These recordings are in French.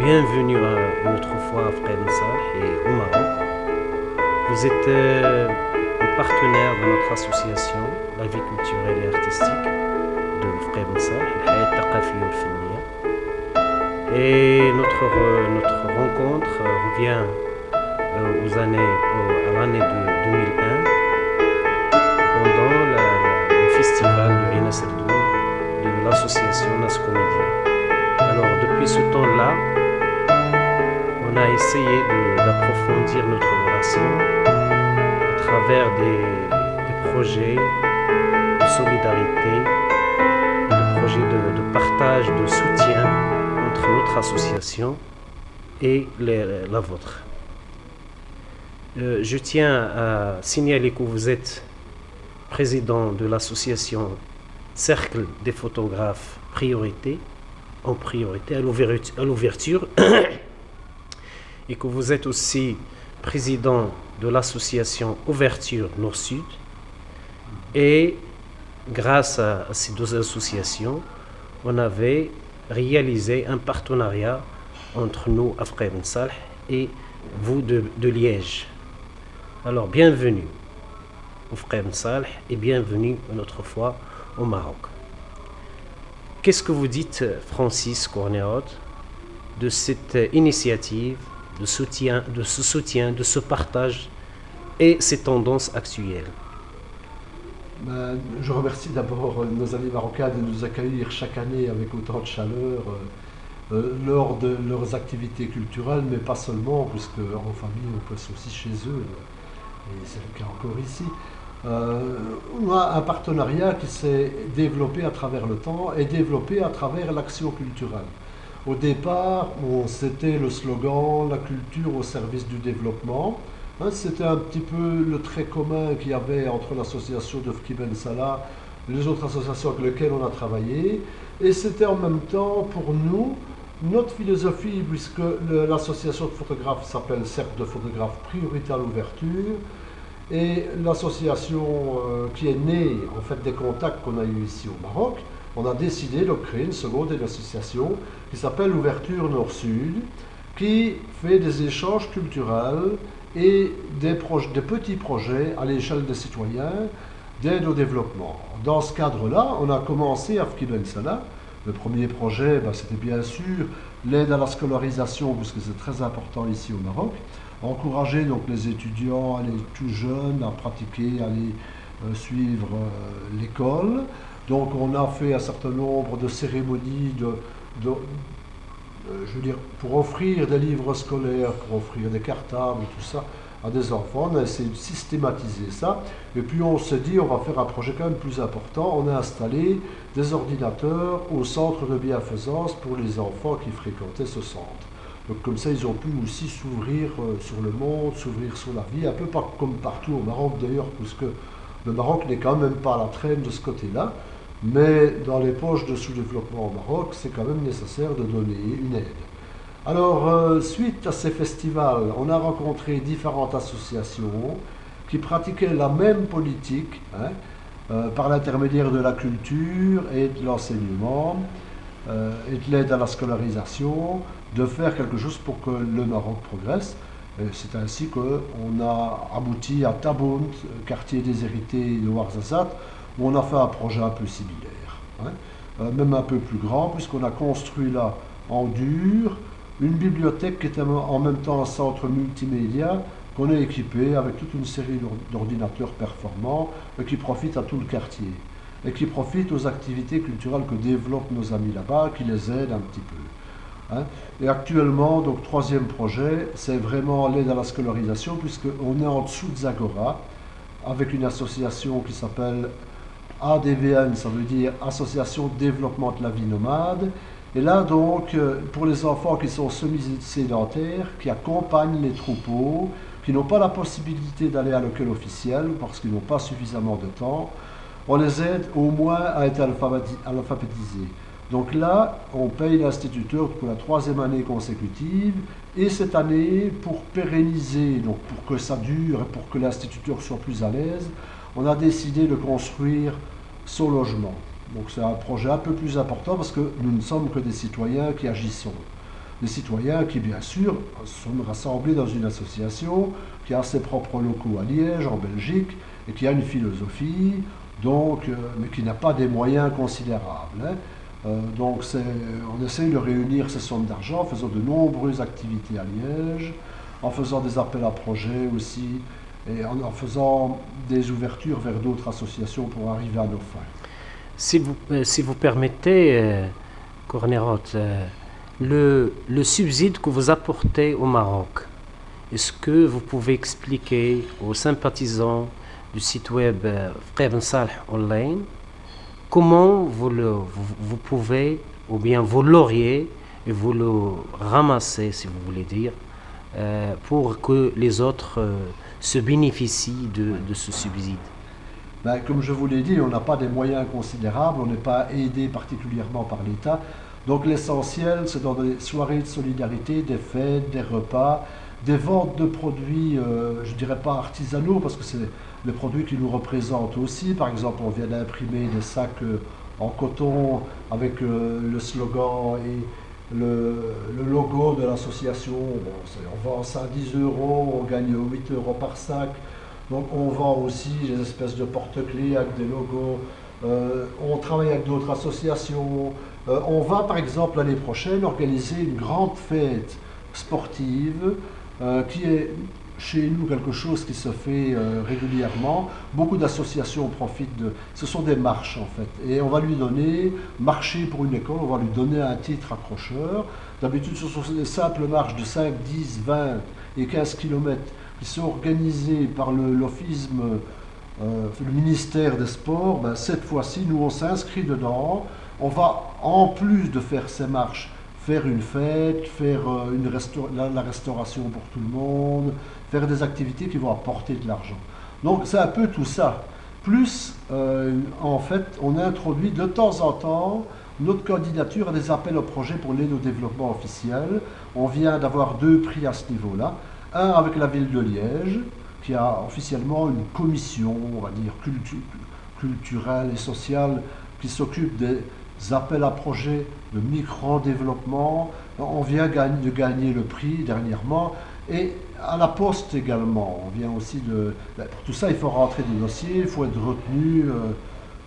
Bienvenue une autre fois à Frère Msah et au Maroc. Vous êtes un partenaire de notre association, la vie culturelle et artistique de Frère Msah, الحياة الثقافية والفنية. Et notre rencontre revient à l'année de 2001, pendant le festival de Aïna Serdoune de l'association Nas Comédia. Alors depuis ce temps-là, on a essayé d'approfondir notre relation à travers des projets de solidarité, des projets de partage, de soutien entre notre association et la vôtre. Je tiens à signaler que vous êtes président de l'association Cercle des photographes en priorité à l'ouverture et que vous êtes aussi président de l'association Ouverture Nord-Sud. Et grâce à ces deux associations, on avait réalisé un partenariat entre nous, à Frère Msah, et vous de Liège. Alors bienvenue au Frère Msah et bienvenue une autre fois au Maroc. Qu'est-ce que vous dites, Francis Cornéot, de cette initiative, de ce soutien, de ce partage et ces tendances actuelles? Je remercie d'abord nos amis marocains de nous accueillir chaque année avec autant de chaleur lors de leurs activités culturelles, mais pas seulement, puisque en famille on passe aussi chez eux, et c'est le cas encore ici. On a un partenariat qui s'est développé à travers le temps et développé à travers l'action culturelle. Au départ, c'était le slogan « La culture au service du développement ». C'était un petit peu le trait commun qu'il y avait entre l'association de Fki Ben Salah et les autres associations avec lesquelles on a travaillé. Et c'était en même temps, pour nous, notre philosophie, puisque l'association de photographes s'appelle Cercle de photographes priorité à l'ouverture. Et l'association qui est née en fait des contacts qu'on a eu ici au Maroc, on a décidé de créer une seconde association qui s'appelle l'Ouverture Nord-Sud, qui fait des échanges culturels et des petits projets à l'échelle des citoyens d'aide au développement. Dans ce cadre-là, on a commencé à Fki Ben Salah. Le premier projet, c'était bien sûr l'aide à la scolarisation, puisque c'est très important ici au Maroc. Encourager donc les étudiants, les tout jeunes, à pratiquer, à aller suivre l'école. Donc on a fait un certain nombre de cérémonies je veux dire, pour offrir des livres scolaires, pour offrir des cartables, tout ça à des enfants. On a essayé de systématiser ça. Et puis on s'est dit, on va faire un projet quand même plus important. On a installé des ordinateurs au centre de bienfaisance pour les enfants qui fréquentaient ce centre. Donc comme ça, ils ont pu aussi s'ouvrir sur le monde, s'ouvrir sur la vie, un peu comme partout au Maroc d'ailleurs, puisque le Maroc n'est quand même pas à la traîne de ce côté-là, mais dans les poches de sous-développement au Maroc, c'est quand même nécessaire de donner une aide. Alors, suite à ces festivals, on a rencontré différentes associations qui pratiquaient la même politique, par l'intermédiaire de la culture et de l'enseignement, et de l'aide à la scolarisation, de faire quelque chose pour que le Maroc progresse. C'est ainsi qu'on a abouti à Taboun, quartier déshérité de Ouarzazate, où on a fait un projet un peu similaire, même un peu plus grand, puisqu'on a construit là, en dur, une bibliothèque qui était en même temps un centre multimédia, qu'on a équipé avec toute une série d'ordinateurs performants, et qui profite à tout le quartier, et qui profite aux activités culturelles que développent nos amis là-bas, qui les aident un petit peu. Et actuellement, donc troisième projet, c'est vraiment l'aide à la scolarisation, puisqu'on est en dessous de Zagora, avec une association qui s'appelle ADVN, ça veut dire Association de développement de la vie nomade. Et là donc, pour les enfants qui sont semi-sédentaires, qui accompagnent les troupeaux, qui n'ont pas la possibilité d'aller à l'école officielle parce qu'ils n'ont pas suffisamment de temps, on les aide au moins à être alphabétisés. Donc là, on paye l'instituteur pour la 3e année consécutive, et cette année, pour pérenniser, donc pour que ça dure et pour que l'instituteur soit plus à l'aise, on a décidé de construire son logement. Donc c'est un projet un peu plus important parce que nous ne sommes que des citoyens qui agissons. des citoyens qui, bien sûr, sont rassemblés dans une association qui a ses propres locaux à Liège, en Belgique, et qui a une philosophie, donc, mais qui n'a pas des moyens considérables. Hein. Donc on essaye de réunir ces sommes d'argent en faisant de nombreuses activités à Liège, en faisant des appels à projets aussi, et en faisant des ouvertures vers d'autres associations pour arriver à nos fins. Si vous permettez, Cornerot, le subside que vous apportez au Maroc, est-ce que vous pouvez expliquer aux sympathisants du site web Frère Salh Online comment vous pouvez, ou bien vous l'auriez et vous le ramassez, si vous voulez dire, pour que les autres se bénéficient de ce subside? Ben, comme je vous l'ai dit, on n'a pas des moyens considérables, on n'est pas aidé particulièrement par l'État. Donc l'essentiel, c'est dans des soirées de solidarité, des fêtes, des repas, des ventes de produits, je ne dirais pas artisanaux, parce que c'est des produits qui nous représentent aussi. Par exemple, on vient d'imprimer des sacs en coton avec le slogan et le logo de l'association. Bon, on vend ça à 10 euros, on gagne 8 euros par sac. Donc on vend aussi des espèces de porte-clés avec des logos. On travaille avec d'autres associations. On va par exemple l'année prochaine organiser une grande fête sportive qui est chez nous quelque chose qui se fait régulièrement. Beaucoup d'associations profitent de... Ce sont des marches en fait. Et on va lui donner, marcher pour une école, on va lui donner un titre accrocheur. D'habitude ce sont des simples marches de 5, 10, 20 et 15 km qui sont organisées par l'OFISM, le ministère des Sports. Ben, cette fois-ci, nous on s'inscrit dedans. On va, en plus de faire ces marches, faire une fête, faire la restauration pour tout le monde, faire des activités qui vont apporter de l'argent. Donc c'est un peu tout ça. Plus, en fait, on introduit de temps en temps notre candidature à des appels au projet pour l'aide au développement officiel. On vient d'avoir 2 prix à ce niveau-là. Un avec la ville de Liège, qui a officiellement une commission, on va dire, culturelle et sociale, qui s'occupe des appels à projets de micro-développement. On vient de gagner le prix dernièrement. Et à la Poste également, on vient aussi de... Pour tout ça, il faut rentrer des dossiers, il faut être retenu.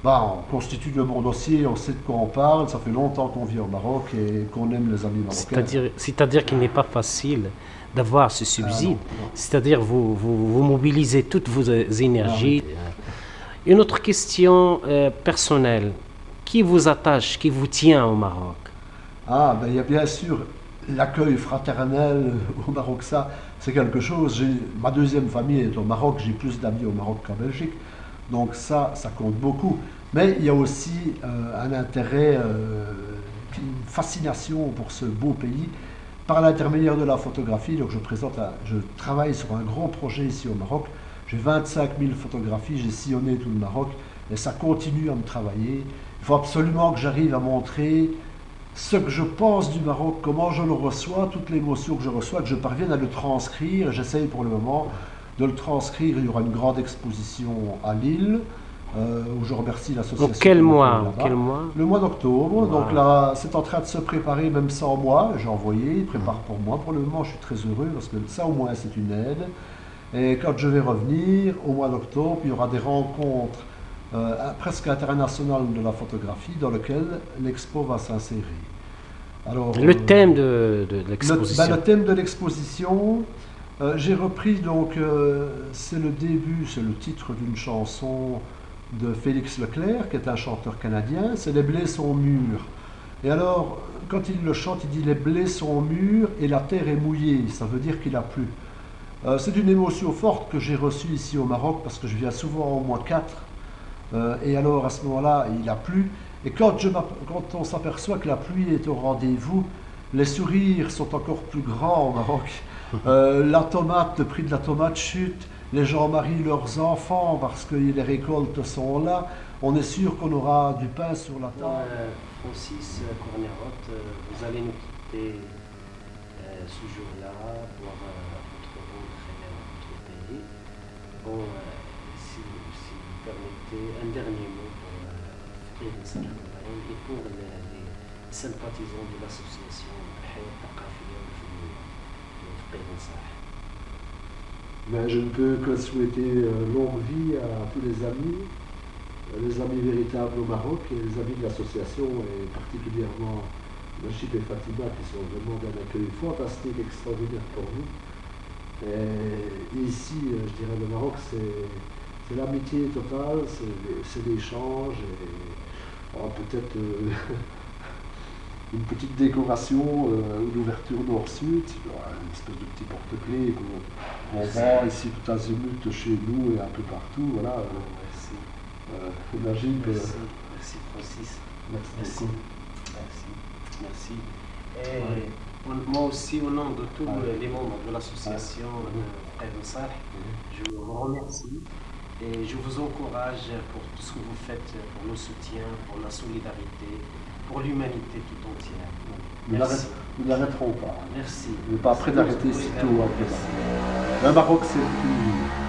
On constitue de bons dossiers, on sait de quoi on parle, ça fait longtemps qu'on vit au Maroc et qu'on aime les amis marocains. C'est-à-dire qu'il n'est pas facile d'avoir ce subside. Non. C'est-à-dire vous mobilisez toutes vos énergies. Une autre question personnelle. Qui vous attache, qui vous tient au Maroc? Il y a bien sûr l'accueil fraternel au Maroc, ça c'est quelque chose. Ma deuxième famille est au Maroc, j'ai plus d'amis au Maroc qu'en Belgique, donc ça compte beaucoup. Mais il y a aussi un intérêt, une fascination pour ce beau pays par l'intermédiaire de la photographie. Donc je travaille sur un grand projet ici au Maroc. J'ai 25 000 photographies, j'ai sillonné tout le Maroc et ça continue à me travailler. Il faut absolument que j'arrive à montrer ce que je pense du Maroc, comment je le reçois, toute l'émotion que je reçois, que je parvienne à le transcrire. J'essaye pour le moment de le transcrire. Il y aura une grande exposition à Lille, où je remercie l'association. Quel mois? Le mois d'octobre. Wow. Donc là, c'est en train de se préparer, même sans moi. J'ai envoyé, il prépare pour moi. Pour le moment, je suis très heureux parce que ça, au moins, c'est une aide. Et quand je vais revenir, au mois d'octobre, il y aura des rencontres presque internationales de la photographie dans lesquelles l'expo va s'insérer. Alors, le thème de l'exposition. Le thème de l'exposition, j'ai repris, donc, c'est le début, c'est le titre d'une chanson de Félix Leclerc, qui est un chanteur canadien, c'est Les blés sont mûrs. Et alors, quand il le chante, il dit les blés sont mûrs et la terre est mouillée, ça veut dire qu'il a plu. C'est une émotion forte que j'ai reçue ici au Maroc parce que je viens souvent au mois 4 et alors à ce moment-là il a plu et quand on s'aperçoit que la pluie est au rendez-vous, les sourires sont encore plus grands au Maroc. Le prix de la tomate chute, les gens marient leurs enfants parce que les récoltes sont là, on est sûr qu'on aura du pain sur la table. Francis Cornerot, vous allez nous quitter ce jour-là pour Bon, si vous permettez un dernier mot pour et pour les sympathisants de l'association الحياة الثقافية والفنية في قيد صح. Mais je ne peux que souhaiter longue vie à tous les amis véritables au Maroc et les amis de l'association, et particulièrement Nachib et Fatima, qui sont vraiment d'un accueil fantastique, extraordinaire pour nous. Et ici, je dirais, le Maroc, c'est l'amitié totale, c'est l'échange, et peut-être une petite décoration, une ouverture nord-sud, une espèce de petit porte-clés qu'on vend ici tout azimut chez nous et un peu partout. Voilà. Merci. Najib. Merci Francis. Merci. Merci. Et moi aussi, au nom de tous les membres de l'association Frères Messah, je vous remercie et je vous encourage pour tout ce que vous faites, pour le soutien, pour la solidarité, pour l'humanité tout entière. Merci. Nous n'arrêterons pas. Merci. On n'est pas prêt d'arrêter si tôt. Le Maroc, c'est une